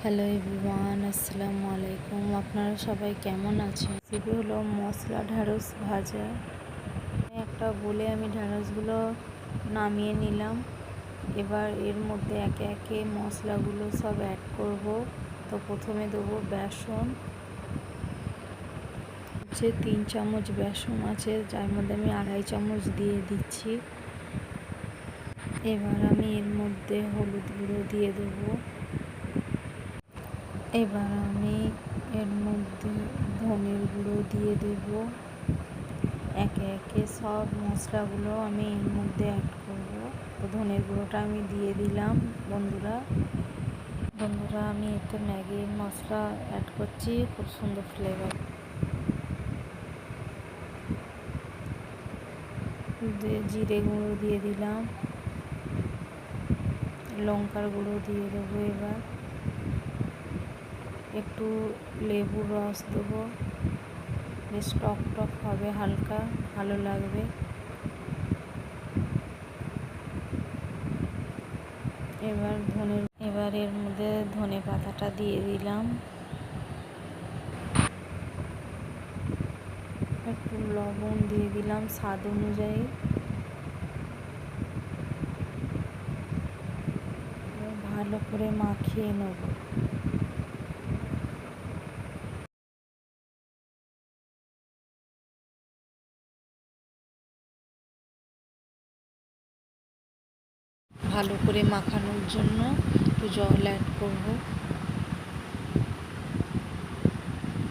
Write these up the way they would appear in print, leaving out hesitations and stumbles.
Hello everyone, আসসালামু আলাইকুম। আপনারা সবাই কেমন আছেন? রেসিপি হলো মশলা ঢ্যাঁড়স ভাজা। একটা বলে আমি ঢ্যাঁড়সগুলো নামিয়ে নিলাম। এবার এর মধ্যে একে একে মশলাগুলো সব অ্যাড করব। তো প্রথমে দেবো বেসন, 3 চামচ বেসন আছে, যার মধ্যে আমি 2.5 চামচ দিয়ে দিচ্ছি। এবার আমি এর মধ্যে হলুদ গুঁড়ো দিয়ে দেবো। এবার আমি এর মধ্যে ধনের গুঁড়ো দিয়ে দেব। একে একে সব মশলাগুলো আমি এর মধ্যে অ্যাড করব। তো ধনের গুঁড়োটা আমি দিয়ে দিলাম। বন্ধুরা আমি এতে ম্যাগি মশলা অ্যাড করছি, খুব সুন্দর ফ্লেভার। জিরে গুঁড়ো দিয়ে দিলাম, লঙ্কার গুঁড়ো দিয়ে দেবো। এবার একটু লেবুর রস দেবো, বেশ টক টক হবে, হালকা ভালো লাগবে। এবার এর মধ্যে ধনে পাতাটা দিয়ে দিলাম, একটু লবণ দিয়ে দিলাম স্বাদ অনুযায়ী। ভালো করে মাখিয়ে নেব। ভালো করে মাখানোর জন্য একটু জল অ্যাড করব।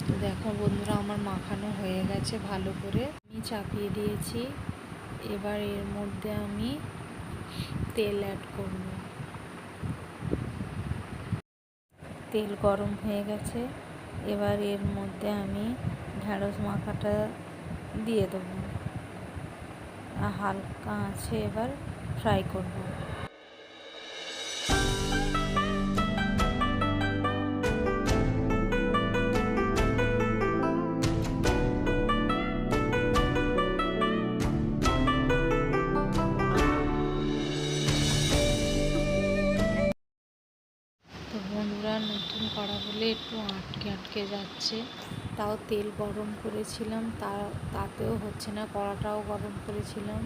তো দেখো বন্ধুরা, আমার মাখানো হয়ে গেছে ভালো করে। আমি চাপিয়ে দিয়েছি। এবার এর মধ্যে আমি তেল অ্যাড করব। তেল গরম হয়ে গেছে। এবার এর মধ্যে আমি ঢ্যাঁড়স মাখাটা দিয়ে দেবো, হালকা আছে এবার ফ্রাই করব। তো বন্ধুরা, নতুন কড়া বলে একটু আটকে যাচ্ছে। তাও তেল গরম করেছিলাম, তাতেও হচ্ছে না। কড়াটাও গরম করেছিলাম,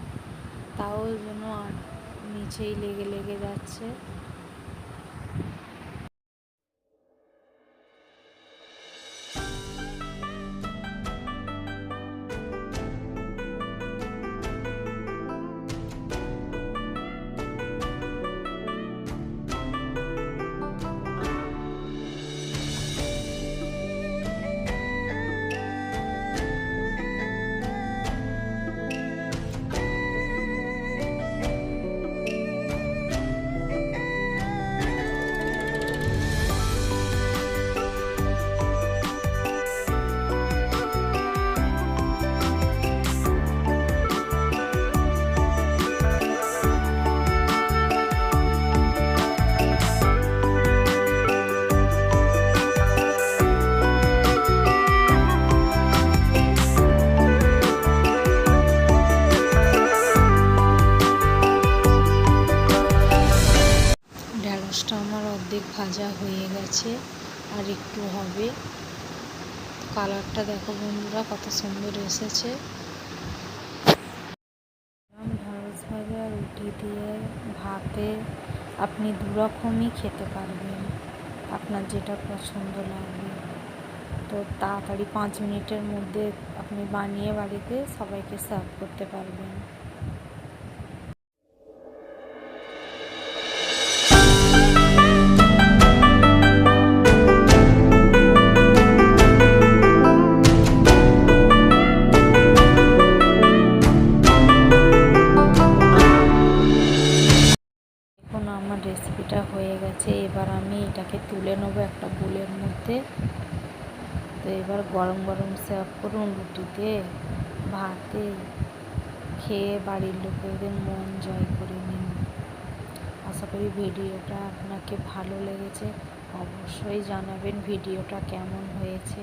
তাও যেন নিচেই লেগে যাচ্ছে। ঢ্যাঁড়সটা আমার অর্ধেক ভাজা হয়ে গেছে, আর একটু হবে। কালারটা দেখো বন্ধুরা, কত সুন্দর এসেছে। ঢ্যাঁড়স ভাজা রুটি দিয়ে, ভাতে আপনি দুরকমই খেতে পারবেন, আপনার যেটা পছন্দ লাগবে। তো তাড়াতাড়ি 5 মিনিটের মধ্যে আপনি বানিয়ে বাড়িতে সবাইকে সার্ভ করতে পারবেন। আমার রেসিপিটা হয়ে গেছে। এবার আমি এটাকে তুলে নেবো একটা বোলের মধ্যে। তো এবার গরম গরম সার্ভ করুন, রুটিতে, ভাতে, খেয়ে বাড়ির লোকেদের মন জয় করে নিন। আশা করি ভিডিওটা আপনাকে ভালো লেগেছে। অবশ্যই জানাবেন ভিডিওটা কেমন হয়েছে।